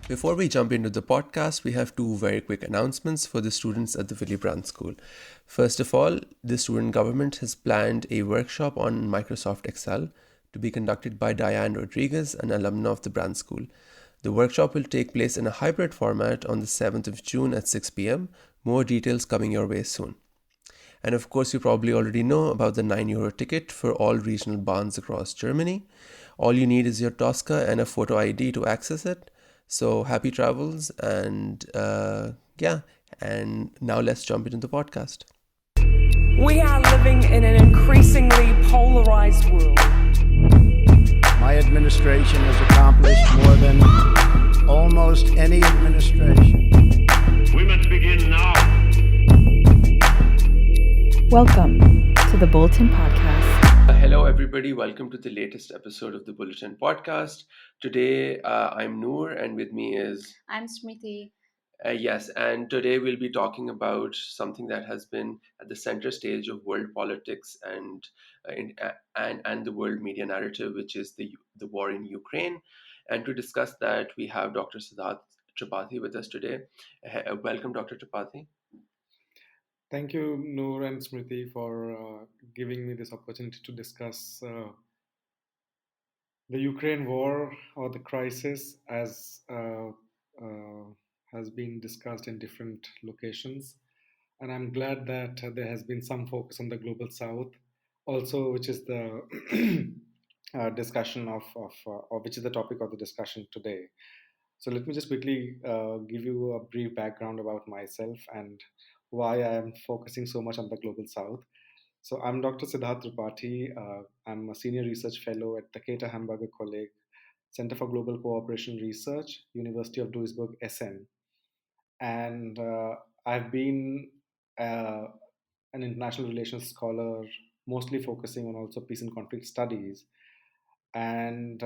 Before we jump into the podcast, we have two very quick announcements for the students at the Willy Brandt School. First of all, the student government has planned a workshop on Microsoft Excel to be conducted by Diane Rodriguez, an alumna of the Brandt School. The workshop will take place in a hybrid format on the 7th of June at 6 p.m. More details coming your way soon. And of course, you probably already know about the €9 ticket for all regional bahns across Germany. All you need is your Tosca and a photo ID to access it. So happy travels and and now let's jump into the podcast. We are living in an increasingly polarized world. My administration has accomplished more than almost any administration. We must begin now. Welcome to the Bulletin Podcast. Hello, everybody. Welcome to the latest episode of the Bulletin Podcast. Today, I'm Noor, and with me is... I'm Smriti. Yes, and today we'll be talking about something that has been at the center stage of world politics and the world media narrative, which is the war in Ukraine. And to discuss that, we have Dr. Siddharth Tripathi with us today. Welcome, Dr. Tripathi. Thank you, Noor and Smriti, for giving me this opportunity to discuss the Ukraine war or the crisis as has been discussed in different locations. And I'm glad that there has been some focus on the global south, also, which is the discussion or which is the topic of the discussion today. So let me just quickly give you a brief background about myself and why I am focusing so much on the global south. So I'm Dr. Siddharth Tripathi. I'm a senior research fellow at the Cater Hamburger Kolleg Center for Global Cooperation Research, University of Duisburg, Essen. And I've been an international relations scholar, mostly focusing on also peace and conflict studies. And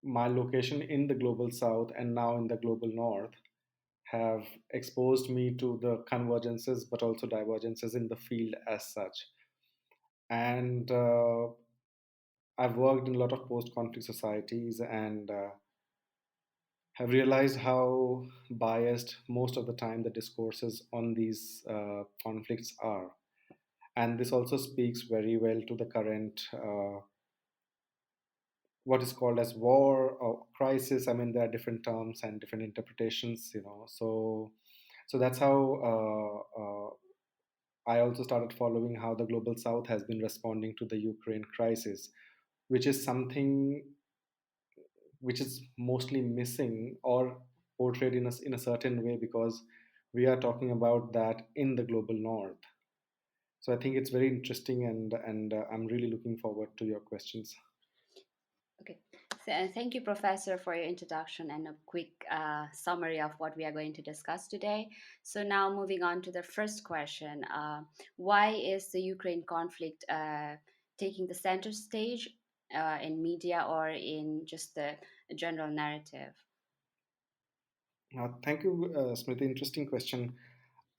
my location in the global south and now in the global north have exposed me to the convergences but also divergences in the field as such. And I've worked in a lot of post conflict societies and have realized how biased most of the time the discourses on these conflicts are. And this also speaks very well to the current what is called as war or crisis. I mean, there are different terms and different interpretations, so that's how I also started following how the global south has been responding to the Ukraine crisis, which is something which is mostly missing or portrayed in a certain way because we are talking about that in the global north. So I think it's very interesting and I'm really looking forward to your questions. Okay. Thank you, Professor, for your introduction and a quick summary of what we are going to discuss today. So now moving on to the first question. Why is the Ukraine conflict taking the center stage in media or in just the general narrative? Thank you, Smriti. Interesting question.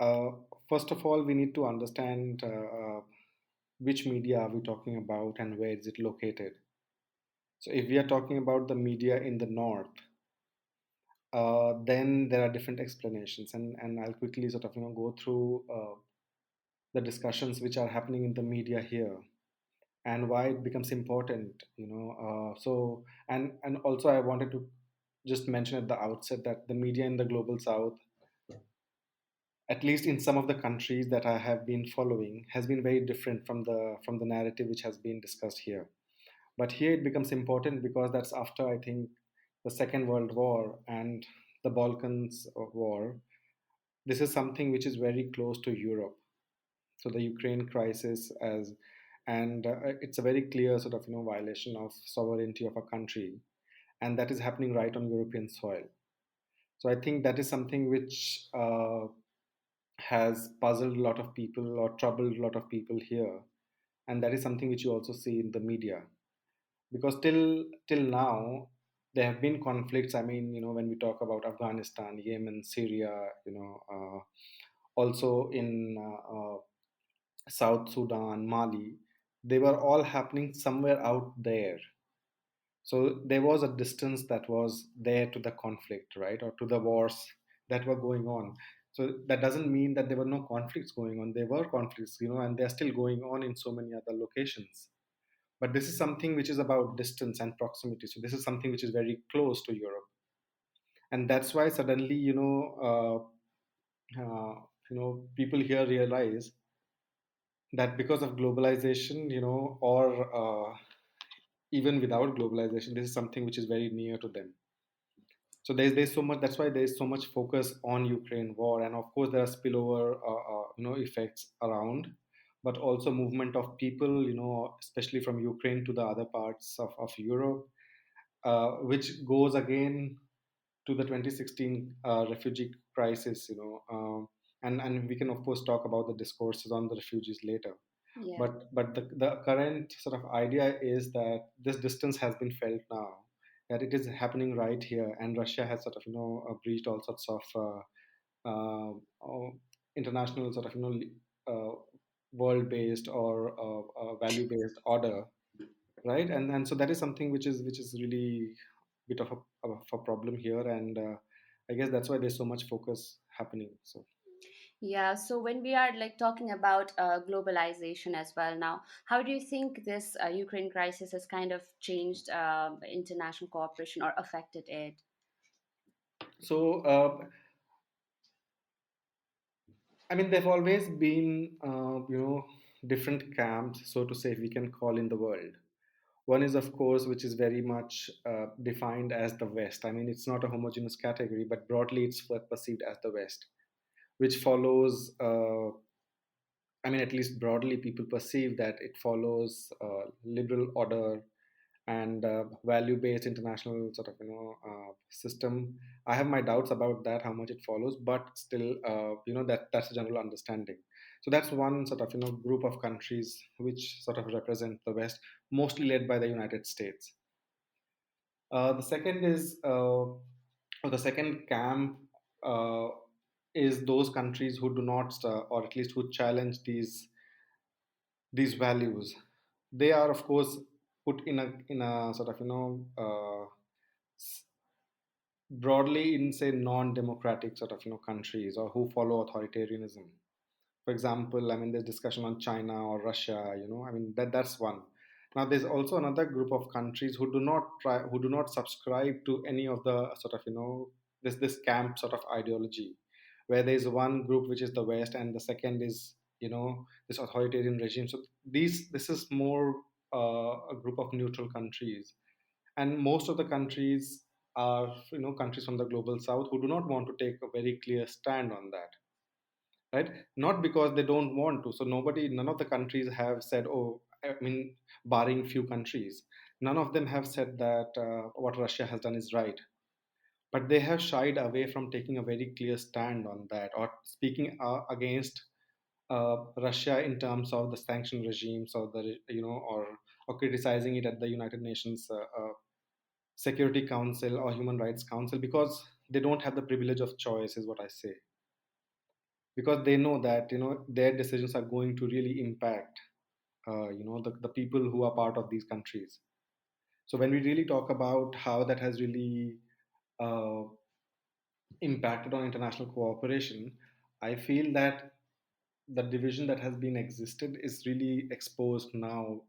Uh, First of all, we need to understand which media are we talking about and where is it located. So if we are talking about the media in the north, then there are different explanations, and I'll quickly sort of go through the discussions which are happening in the media here and why it becomes important. And also I wanted to just mention at the outset that the media in the global south, at least in some of the countries that I have been following, has been very different from the narrative which has been discussed here. But here it becomes important because that's after, I think, the Second World War and the Balkans War. This is something which is very close to Europe. So the Ukraine crisis and it's a very clear sort of violation of sovereignty of a country, and that is happening right on European soil. So I think that is something which has puzzled a lot of people or troubled a lot of people here, and that is something which you also see in the media because till now there have been conflicts. I mean, when we talk about Afghanistan, Yemen, Syria, also in South Sudan, Mali, they were all happening somewhere out there. So there was a distance that was there to the conflict, right, or to the wars that were going on. So that doesn't mean that there were no conflicts going on. There were conflicts, and they're still going on in so many other locations. But this is something which is about distance and proximity. So this is something which is very close to Europe, and that's why suddenly, people here realize that because of globalization, or even without globalization, this is something which is very near to them. So there's so much. That's why there's so much focus on Ukraine war, and of course there are spillover effects around, but also movement of people, especially from Ukraine to the other parts of Europe, which goes again to the 2016 refugee crisis, and we can of course talk about the discourses on the refugees later. Yeah. But the current sort of idea is that this distance has been felt now, that it is happening right here, and Russia has sort of breached all sorts of uh, uh, international sort of world based or value based order, right? And so that is something which is really bit of a problem here, and I guess that's why there's so much focus happening. So Yeah, so when we are like talking about globalization as well now, how do you think this Ukraine crisis has kind of changed international cooperation or affected it? so I mean, there've always been, different camps, so to say, we can call in the world. One is, of course, which is very much defined as the West. I mean, it's not a homogeneous category, but broadly it's perceived as the West, which follows, I mean, at least broadly, people perceive that it follows liberal order and value-based international sort of system. I have my doubts about that, how much it follows, but still, that's a general understanding. So that's one sort of group of countries which sort of represent the West, mostly led by the United States. The second is, or the second camp uh, is those countries who do not, or at least who challenge these values. They are, of course, put in a sort of broadly in, say, non-democratic sort of countries, or who follow authoritarianism. For example, I mean, there's discussion on China or Russia, I mean, that's one. Now there's also another group of countries who do not subscribe to any of the sort of this camp sort of ideology, where there's one group which is the West, and the second is this authoritarian regime. So this is more a group of neutral countries, and most of the countries are countries from the global south who do not want to take a very clear stand on that, right? Not because they don't want to. So none of the countries have said, oh, I mean, barring few countries, none of them have said that what Russia has done is right, but they have shied away from taking a very clear stand on that, or speaking against Russia in terms of the sanction regimes, or or criticizing it at the United Nations Security Council or Human Rights Council, because they don't have the privilege of choice, is what I say. Because they know that their decisions are going to really impact the people who are part of these countries. So when we really talk about how that has really uh, impacted on international cooperation, I feel that the division that has been existed is really exposed now,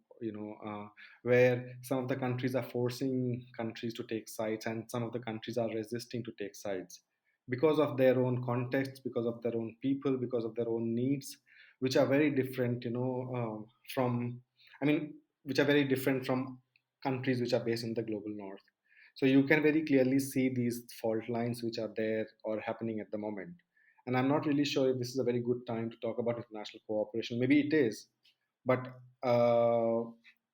where some of the countries are forcing countries to take sides, and some of the countries are resisting to take sides because of their own context, because of their own people, because of their own needs, which are very different, from, I mean, which are very different from countries which are based in the global north. So you can very clearly see these fault lines which are there or happening at the moment. And I'm not really sure if this is a very good time to talk about international cooperation. Maybe it is, but uh,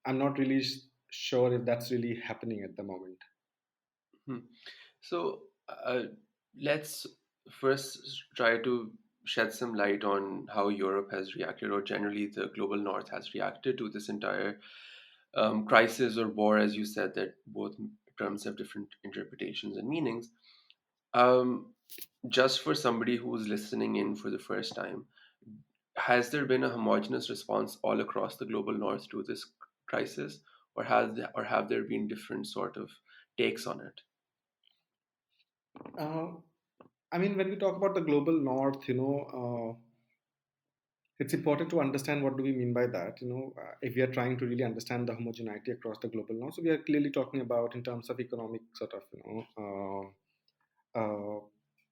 I'm not really sure if that's really happening at the moment. Hmm. So let's first try to shed some light on how Europe has reacted, or generally the global north has reacted to this entire crisis or war, as you said, that both terms have different interpretations and meanings. Um, just for somebody who's listening in for the first time, has there been a homogeneous response all across the global north to this crisis, or have there been different sort of takes on it? Uh, I mean, when we talk about the global north, it's important to understand what do we mean by that. If we are trying to really understand the homogeneity across the global north, so we are clearly talking about in terms of economic sort of,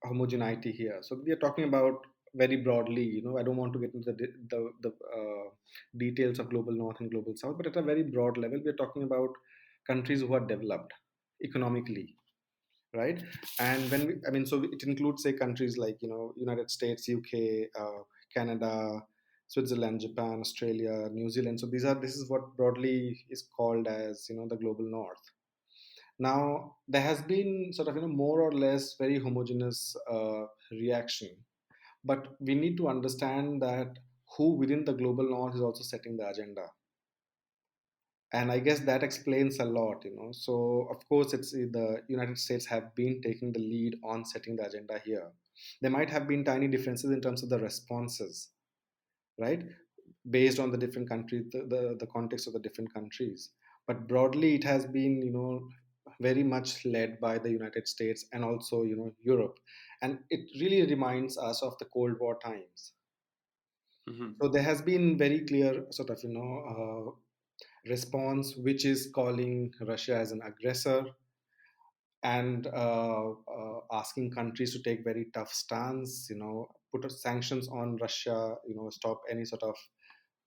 homogeneity here. So we are talking about very broadly. I don't want to get into the details of global north and global south, but at a very broad level, we are talking about countries who are developed economically, right? And so it includes, say, countries like United States, UK, Canada, Switzerland, Japan, Australia, New Zealand. So this is what broadly is called as the global north. Now there has been sort of more or less very homogeneous reaction, but we need to understand that who within the global north is also setting the agenda. And I guess that explains a lot. So of course it's the United States have been taking the lead on setting the agenda here. There might have been tiny differences in terms of the responses, right, based on the different countries, the context of the different countries. But broadly it has been very much led by the United States and also Europe. And it really reminds us of the Cold War times. Hmm. So there has been very clear sort of response, which is calling Russia as an aggressor and asking countries to take very tough stance, put sanctions on Russia, stop any sort of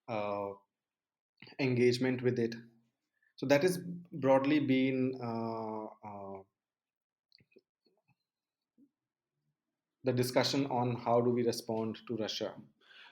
uh, engagement with it. So that is broadly been the discussion on how do we respond to Russia.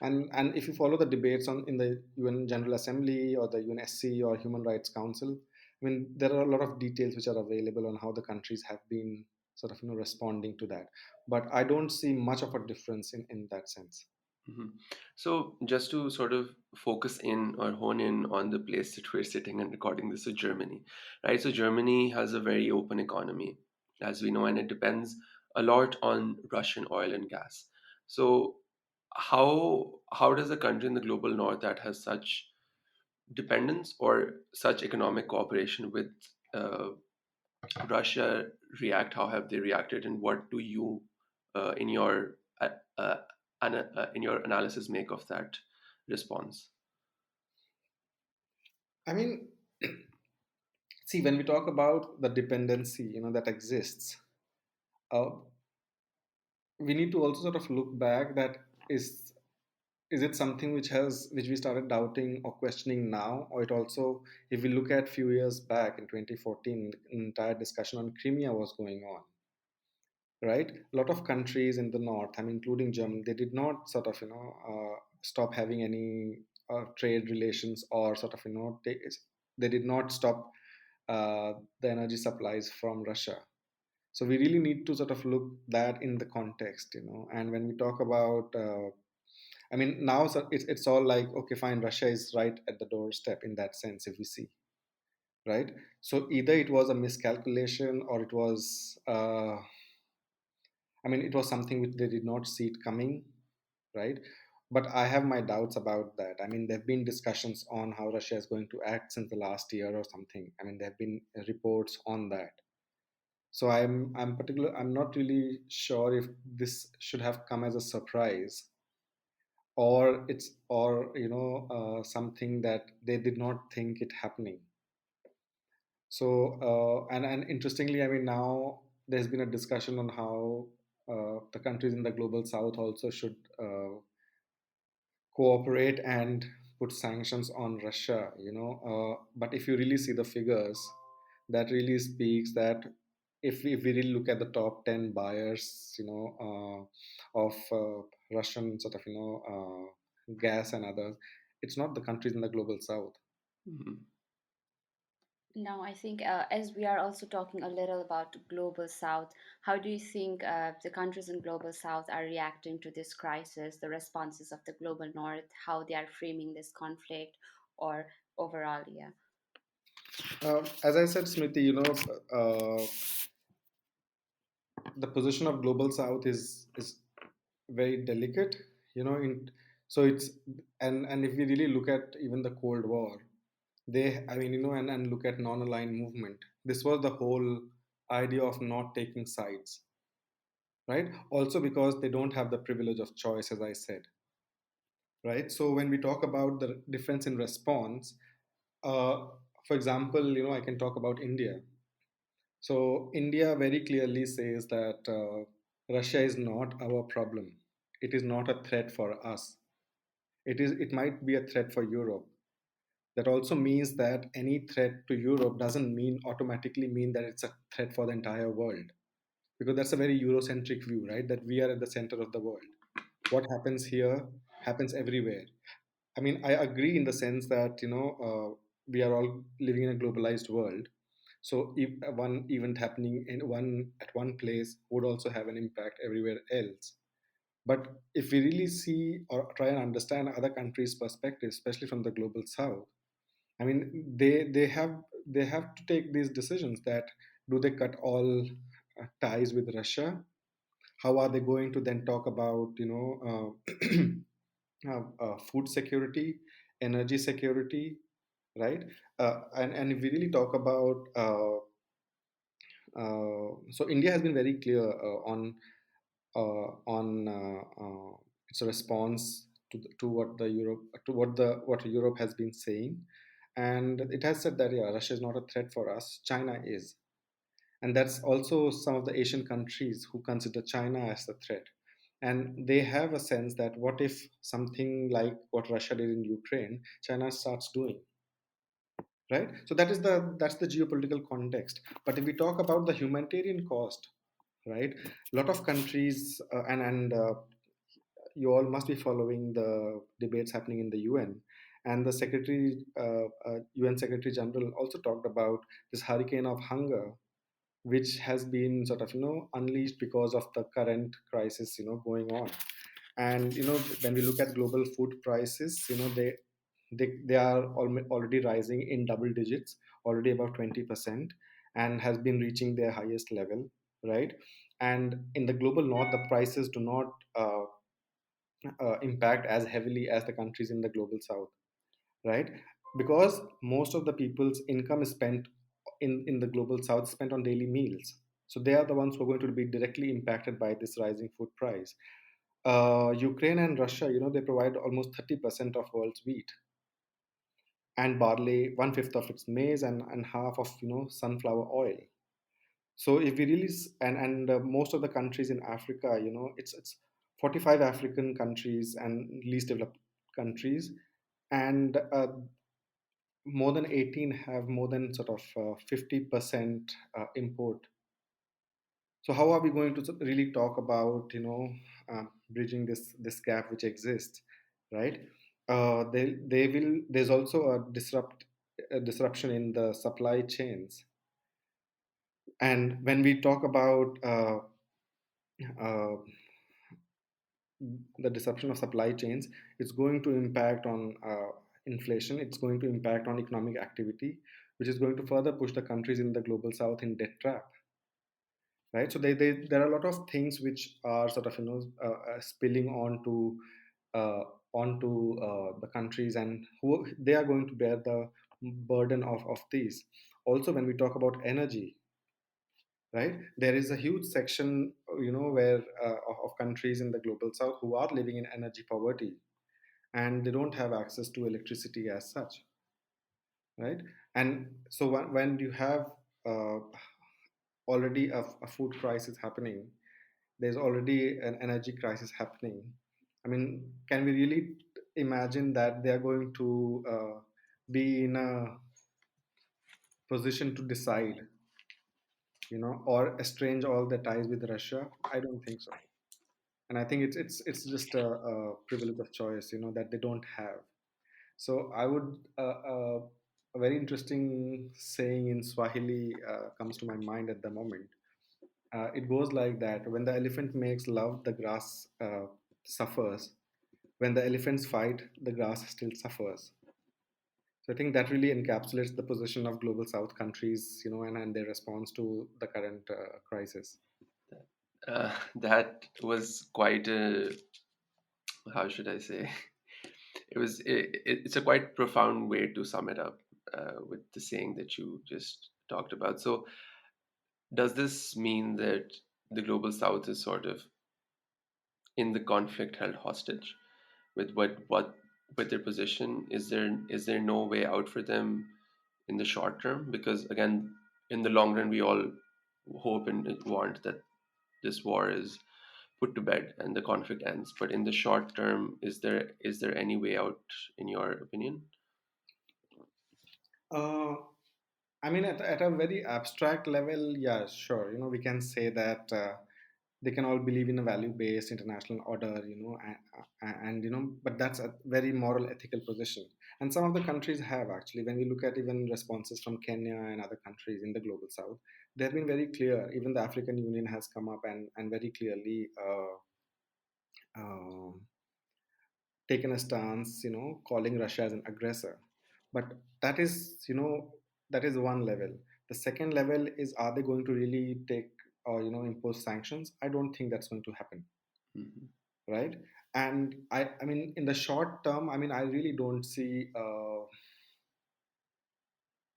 And if you follow the debates in the UN General Assembly or the UNSC or Human Rights Council, I mean, there are a lot of details which are available on how the countries have been sort of responding to that. But I don't see much of a difference in that sense. Hmm. So just to sort of focus in or hone in on the place that we're sitting and recording this, is Germany, right? So Germany has a very open economy, as we know, and it depends a lot on Russian oil and gas. So how does a country in the global north that has such dependence or such economic cooperation with uh, Russia react? How have they reacted, and what do you, in your in your analysis, make of that response? I mean, see, when we talk about the dependency, that exists, uh, we need to also sort of look back that is it something which we started doubting or questioning now, or it also, if we look at few years back in 2014, an entire discussion on Crimea was going on, right? A lot of countries in the north, I mean, including Germany, they did not sort of stop having any trade relations, or sort of they did not stop uh, the energy supplies from Russia. So we really need to sort of look that in the context. And when we talk about I mean, now so it's all like, okay, fine, Russia is right at the doorstep in that sense, if we see, right? So either it was a miscalculation, or it was, I mean, it was something which they did not see it coming, right? But I have my doubts about that. I mean, there have been discussions on how Russia is going to act since the last year or something. I mean, there have been reports on that. So I'm not really sure if this should have come as a surprise, or it's or something that they did not think it happening. So and interestingly, I mean, now there's been a discussion on how the countries in the global south also should cooperate and put sanctions on Russia, but if you really see the figures, that really speaks that if we really look at the top 10 buyers, of Russian sort of, gas and others, it's not the countries in the global south. Mhm. Now, I think as we are also talking a little about global south, how do you think the countries in global south are reacting to this crisis, the responses of the global north, how they are framing this conflict, or overall? Yeah. As I said, Smriti, uh, the position of global south is very delicate, in so it's and if we really look at even the Cold War, I mean, and look at non-aligned movement. This was the whole idea of not taking sides, right? Also because they don't have the privilege of choice, as I said, right? So when we talk about the difference in response, uh, for example, I can talk about India. So India very clearly says that Russia is not our problem. It is not a threat for us. It might be a threat for Europe. That also means that any threat to Europe doesn't mean automatically mean that it's a threat for the entire world. Because that's a very Eurocentric view, right? That we are at the center of the world. What happens here happens everywhere. I mean, I agree in the sense that we are all living in a globalized world. So if one event happening in one at one place would also have an impact everywhere else. But if we really see or try and understand other countries' perspective, especially from the global south, I mean, they have to take these decisions. That do they cut all ties with Russia? How are they going to then talk about food security, energy security, right? And if we really talk about so India has been very clear on its response to what the Europe to what Europe has been saying, and it has said that yeah, Russia is not a threat for us. China is, and that's also some of the Asian countries who consider China as a threat, and they have a sense that what if something like what Russia did in Ukraine, China starts doing, right? So that's the geopolitical context. But if we talk about the humanitarian cost, right, a lot of countries and you all must be following the debates happening in the UN, and the UN Secretary General also talked about this hurricane of hunger, which has been sort of unleashed because of the current crisis going on. And when we look at global food prices, they are already rising in double digits, already about 20%, and has been reaching their highest level, right? And in the global north, the prices do not impact as heavily as the countries in the global south, right? Because most of the people's income is spent in the global south, spent on daily meals. So they are the ones who are going to be directly impacted by this rising food price. Ukraine and Russia, they provide almost 30% of world's wheat and barley, one fifth of its maize, and half of sunflower oil. So if we really and most of the countries in Africa, it's 45 African countries and least developed countries, and more than 18 have more than sort of 50% import. So how are we going to really talk about bridging this gap which exists, right? They will. There's also a disruption in the supply chains, and when we talk about uh, the disruption of supply chains, it's going to impact on inflation. It's going to impact on economic activity, which is going to further push the countries in the global south in debt trap, right? So there are a lot of things which are sort of spilling uh, onto the countries, and who they are going to bear the burden of these. Also, when we talk about energy, right, there is a huge section where of countries in the global south who are living in energy poverty, and they don't have access to electricity as such, right? And so when you have uh, already a food crisis happening, there's already an energy crisis happening. I mean, can we really imagine that they are going to be in a position to decide, or estrange all the ties with Russia? I don't think so. And I think it's just a privilege of choice, that they don't have. So I would a very interesting saying in Swahili comes to my mind at the moment. It goes like that: when the elephant makes love, the grass suffers. When the elephants fight, the grass still suffers. So I think that really encapsulates the position of global South countries, and their response to the current crisis. That was quite a, how should I say? It's a quite profound way to sum it up. with the saying that you just talked about. So, does this mean that the global south is sort of in the conflict held hostage with what with their position? Is there no way out for them in the short term? Because again, in the long run, we all hope and want that this war is put to bed and the conflict ends. But in the short term, is there any way out in your opinion? Uh, I mean, at a very abstract level, yeah, sure. We can say that they can all believe in a value-based international order, and but that's a very moral, ethical position. And some of the countries have actually, when we look at even responses from Kenya and other countries in the global south, they have been very clear. Even the African Union has come up and very clearly uh, taken a stance, calling Russia as an aggressor. But that is, that is one level. The second level is, are they going to really take or impose sanctions? I don't think that's going to happen, Mhm. right? And I mean, in the short term, I mean, I really don't see a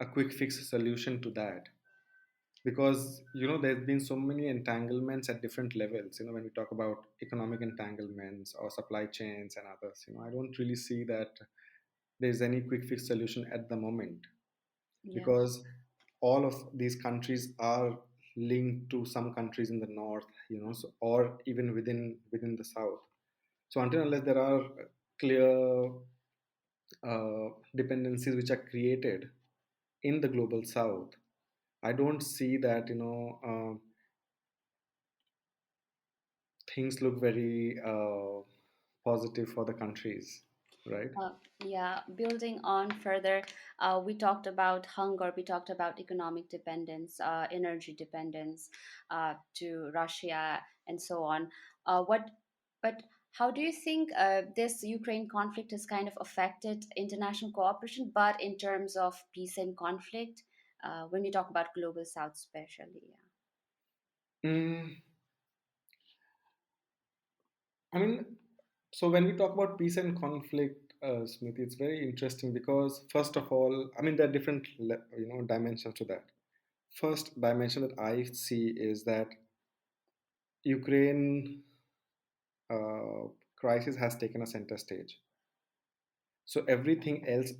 quick fix solution to that, because there's been so many entanglements at different levels. When we talk about economic entanglements or supply chains and others, I don't really see that there's any quick fix solution at the moment, Yeah. because all of these countries are linked to some countries in the north, so, or even within the south. So until unless there are clear dependencies which are created in the global south, I don't see that things look very positive for the countries, right? Uh, yeah, building on further, we talked about hunger, we talked about economic dependence, energy dependence to Russia, and so on. But how do you think this Ukraine conflict has kind of affected international cooperation, but in terms of peace and conflict, when we talk about global South, especially? Yeah. Mm, I mean, so when we talk about peace and conflict, Smriti, it's very interesting because first of all, I mean, there are different dimensions to that. First dimension that I see is that Ukraine crisis has taken a center stage. So everything else,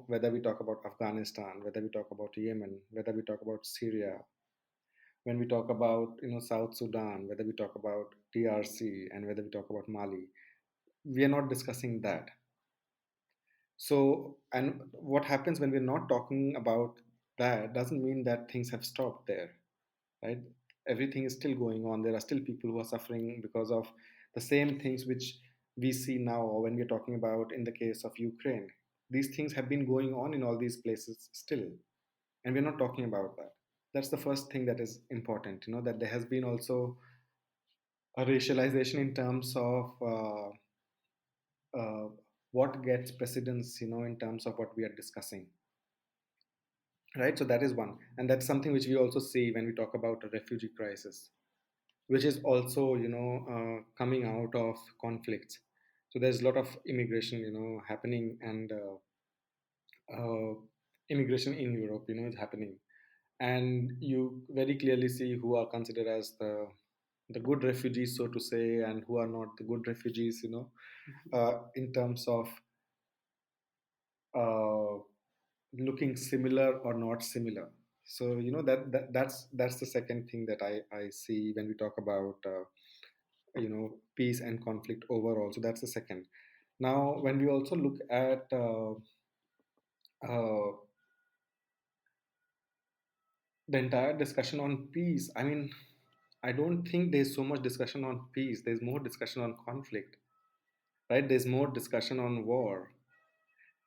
whether we talk about Afghanistan, whether we talk about Yemen, whether we talk about Syria, when we talk about South Sudan, whether we talk about DRC, and whether we talk about Mali, we are not discussing that. So, and what happens when we're not talking about that doesn't mean that things have stopped there, right? Everything is still going on. There are still people who are suffering because of the same things which we see now, or when we're talking about in the case of Ukraine. These things have been going on in all these places still, and we're not talking about that. That's the first thing that is important, that there has been also a racialization in terms of uh, what gets precedence, in terms of what we are discussing, right? So that is one, and that's something which we also see when we talk about a refugee crisis, which is also coming out of conflicts. So there's a lot of immigration happening, and uh, immigration in Europe is happening, and you very clearly see who are considered as the good refugees, so to say, and who are not the good refugees, in terms of uh, looking similar or not similar. So that's the second thing that I see when we talk about peace and conflict overall. So that's the second. Now when we also look at uh, the entire discussion on peace, I mean, I don't think there's so much discussion on peace. There's more discussion on conflict, right? There's more discussion on war,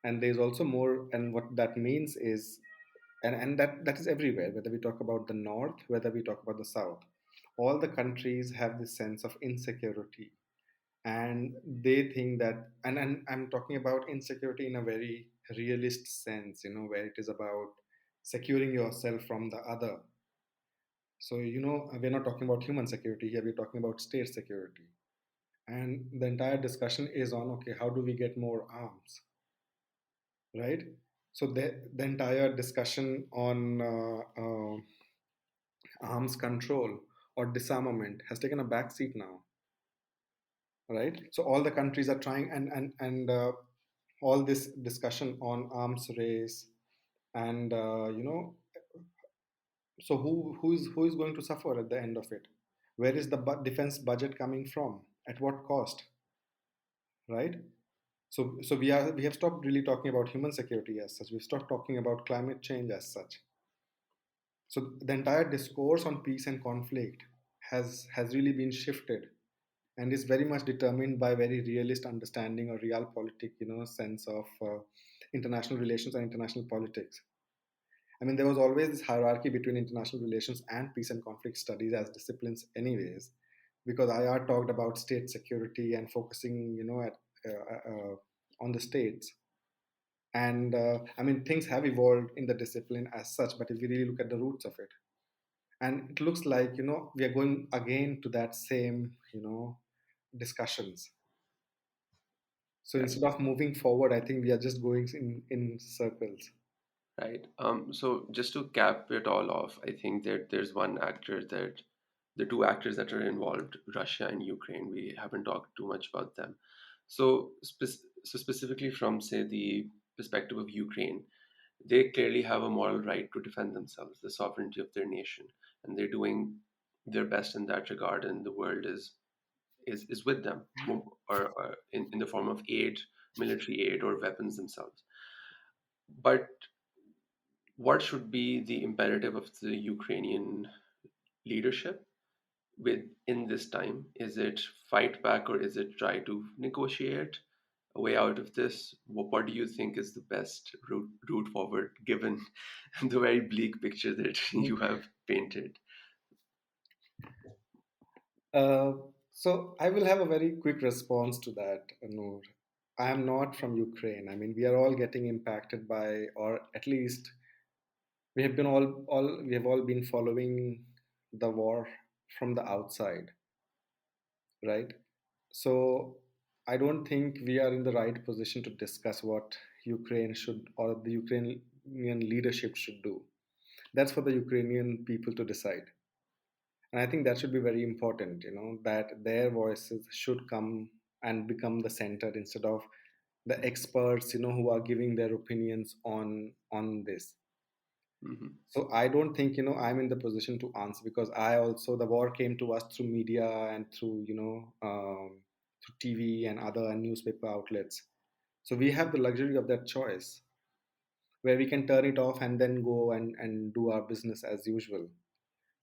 and there's also more. And what that means is, and that is everywhere. Whether we talk about the north, whether we talk about the south, all the countries have this sense of insecurity, and they think that. And I'm talking about insecurity in a very realist sense, where it is about securing yourself from the other. So, we're not talking about human security here, we're talking about state security. And the entire discussion is on, okay, how do we get more arms, right? So the entire discussion on arms control or disarmament has taken a backseat now, right? So all the countries are trying, and all this discussion on arms race, and so who is going to suffer at the end of it? Where is the defense budget coming from? At what cost, right? So we have stopped really talking about human security as such. We've stopped talking about climate change as such. So the entire discourse on peace and conflict has really been shifted, and is very much determined by very realist understanding or realpolitik, sense of international relations and international politics. I mean, there was always this hierarchy between international relations and peace and conflict studies as disciplines, anyways, because IR talked about state security and focusing, on the states. And I mean, things have evolved in the discipline as such, but if we really look at the roots of it, and it looks like, we are going again to that same, discussions. So Right. instead of moving forward, I think we are just going in circles. Right. So just to cap it all off, I think that there's one actor that the two actors that are involved, Russia and Ukraine, we haven't talked too much about them. So specifically from, say, the perspective of Ukraine, they clearly have a moral right to defend themselves, the sovereignty of their nation, and they're doing their best in that regard, and the world is with them, or in the form of aid, military aid, or weapons themselves. But what should be the imperative of the Ukrainian leadership with in this time? Is it fight back, or is it try to negotiate a way out of this? What do you think is the best route forward, given the very bleak picture that you have painted? Uh, so I will have a very quick response to that, Noor. I am not from Ukraine. I mean, we are all getting impacted by, or at least we have all been following the war from the outside, right? So I don't think we are in the right position to discuss what Ukraine should, or the Ukrainian leadership should do. That's for the Ukrainian people to decide. And I think that should be very important, that their voices should come and become the center instead of the experts, who are giving their opinions on this. Hmm. So I don't think, I'm in the position to answer, because I also, the war came to us through media and through, through TV and other newspaper outlets. So we have the luxury of that choice, where we can turn it off and then go and do our business as usual.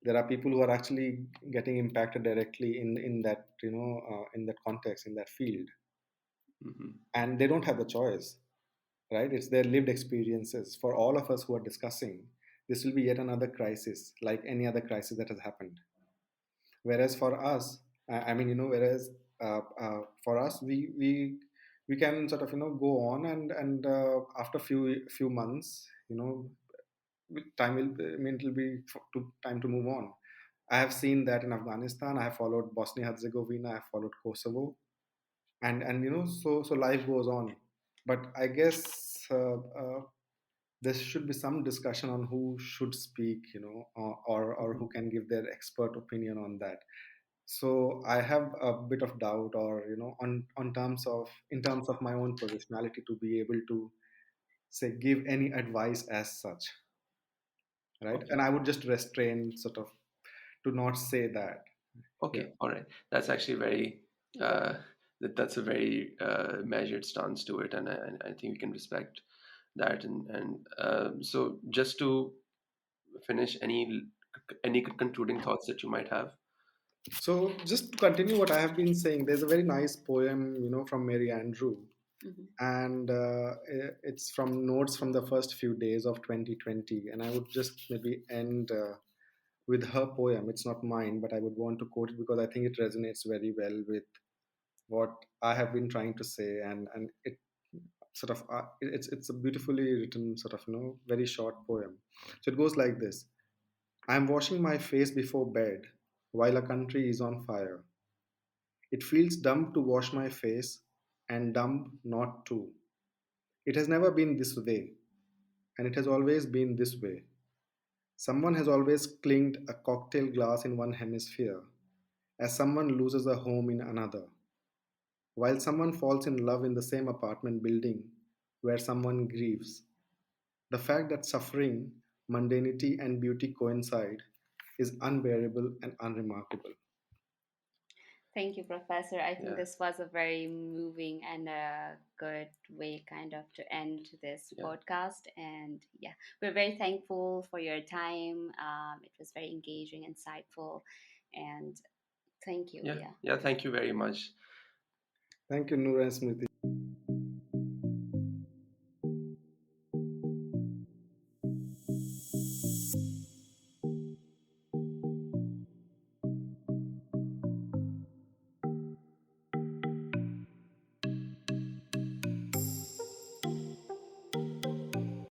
There are people who are actually getting impacted directly in that, in that context, in that field, Hmm. and they don't have the choice, right? It's their lived experiences. For all of us who are discussing, this will be yet another crisis, like any other crisis that has happened. Whereas for us, whereas for us, we can sort of, go on, and after few months, time will, I mean, it'll be time to move on. I have seen that in Afghanistan. I have followed Bosnia Herzegovina. I have followed Kosovo, and so life goes on. But I guess there should be some discussion on who should speak, or who can give their expert opinion on that. So I have a bit of doubt, or on terms of in terms of my own positionality, to be able to say give any advice as such, right? Okay. And I would just restrain, sort of, to not say that. Yeah. Okay. All right. That's actually very. Uh, that's a very measured stance to it, and I think we can respect that. And so, just to finish, any concluding thoughts that you might have? So just to continue what I have been saying, there's a very nice poem, from Mary Andrew, Mhm. and it's from notes from the first few days of 2020. And I would just maybe end with her poem. It's not mine, but I would want to quote it because I think it resonates very well with what I have been trying to say, and it sort of it's a beautifully written, sort of, very short poem. So it goes like this: I am washing my face before bed while a country is on fire. It feels dumb to wash my face and dumb not to. It has never been this way. and it has always been this way. Someone has always clinked a cocktail glass in one hemisphere, as someone loses a home in another, while someone falls in love in the same apartment building where someone grieves. The fact that suffering, mundanity, and beauty coincide is unbearable and unremarkable. Thank you, Professor. I think Yeah, this was a very moving and a good way, kind of, to end this yeah, podcast. And yeah, we're very thankful for your time. It was very engaging, insightful, and thank you. yeah, Yeah. yeah. Thank you very much. Thank you, Noor and Smriti.